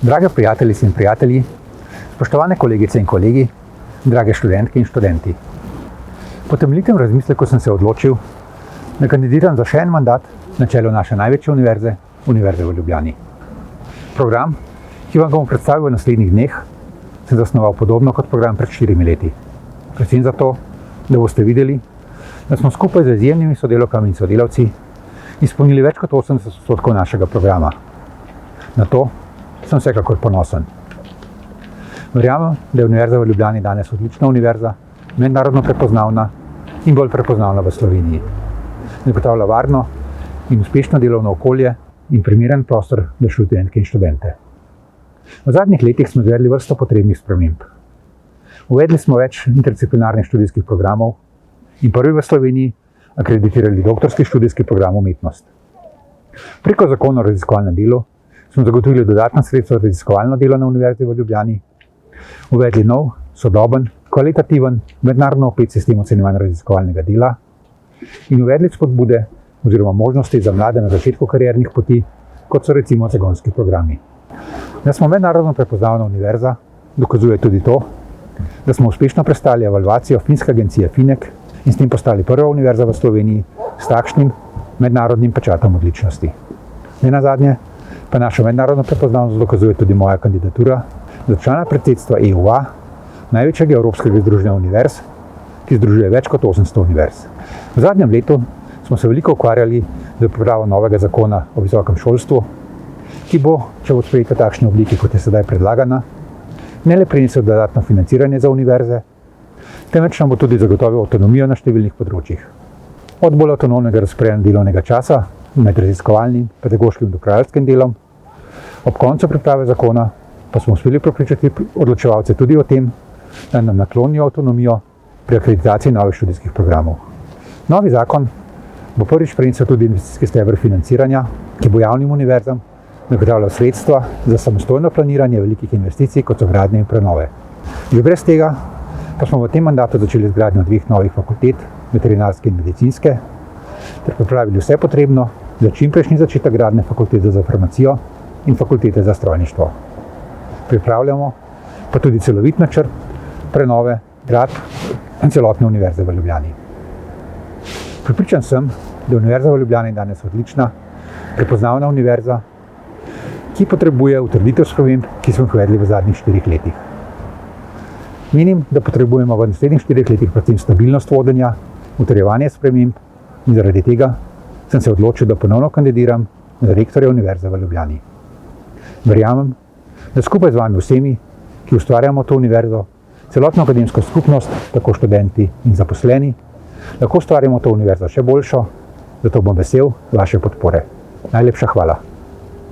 Drage prijateljice in prijatelji, spoštovane kolegice in kolegi, drage študentke in študenti. Po temeljitem razmisleku sem se odločil, da kandidiram za še en mandat na čelu naše največje univerze, Univerze v Ljubljani. Program, ki vam ga bom predstavil v naslednjih dneh, sem zasnoval podobno kot program pred 4 leti. Predvsem zato, da boste videli, da smo skupaj z izjemnimi sodelavkami in sodelavci izpolnili več kot 80% našega programa. Na to sem vsekakor ponosen. Verjamem, da je Univerza v Ljubljani danes odlična univerza, mednarodno prepoznavna in bolj prepoznavna v Sloveniji. Zagotavlja varno in uspešno delovno okolje in primeren prostor za študentke in študente. V zadnjih letih smo izvedli vrsto potrebnih sprememb. Uvedli smo več interdisciplinarnih študijskih programov in prvi v Sloveniji akreditirali doktorski študijski program umetnost. Preko zakona o raziskovalnem delu smo zagotovili dodatna sredstva za raziskovalno delo na Univerzi v Ljubljani, uvedli nov, sodoben, kvalitativen, mednarodno opet sistem ocenjevanja raziskovalnega dela in uvedli spodbude oziroma možnosti za mlade na začetku kariernih poti, kot so recimo zagonski programi. Da smo mednarodno prepoznavna univerza, dokazuje tudi to, da smo uspešno prestali evalvacijo finske agencije FINEK in s tem postali prva univerza v Sloveniji s takšnim mednarodnim pečatom odličnosti. Nenazadnje pa našo mednarodno prepoznavnost dokazuje tudi moja kandidatura za člana predsedstva EUA, največjega evropskega združenja univerz, ki združuje več kot 800 univerz. V zadnjem letu smo se veliko ukvarjali z pripravo novega zakona o visokem šolstvu, ki bo, če bo sprejeta v takšni obliki, kot je sedaj predlagana, ne le prinesel dodatno financiranje za univerze, temveč nam bo tudi zagotovil avtonomijo na številnih področjih. Od bolj avtonomnega razporejanja delovnega časa med raziskovalnim, pedagoškim in dopravljalskim delom, ob koncu priprave zakona pa smo uspeli prepričati odločevalce tudi o tem, da nam naklonijo avtonomijo pri akreditaciji novih študijskih programov. Novi zakon bo prvič prinesel tudi investicijski steber financiranja, ki bo javnim univerzam zagotavljal sredstva za samostojno planiranje velikih investicij, kot so gradnje in prenove. Že brez tega pa smo v tem mandatu začeli z gradnjo 2 novih fakultet, veterinarske in medicinske, ter pripravili vse potrebno za čimprejšnji začetek gradnje fakultete za farmacijo in fakultete za strojništvo. Pripravljamo pa tudi celovit načrt prenove zgradb celotne Univerze v Ljubljani. Prepričan sem, da je Univerza v Ljubljani danes odlična, prepoznavna univerza, ki potrebuje utrditev sprememb, ki smo jih uvedli v zadnjih 4 letih. Menim, da potrebujemo v naslednjih 4 letih predvsem stabilnost vodenja, utrjevanje sprememb in zaradi tega sem se odločil, da ponovno kandidiram za rektorja Univerze v Ljubljani. Verjamem, da skupaj z vami vsemi, ki ustvarjamo to univerzo, celotno akademsko skupnost, tako študenti in zaposleni, lahko ustvarjamo to univerzo še boljšo, zato bom vesel vaše podpore. Najlepša hvala.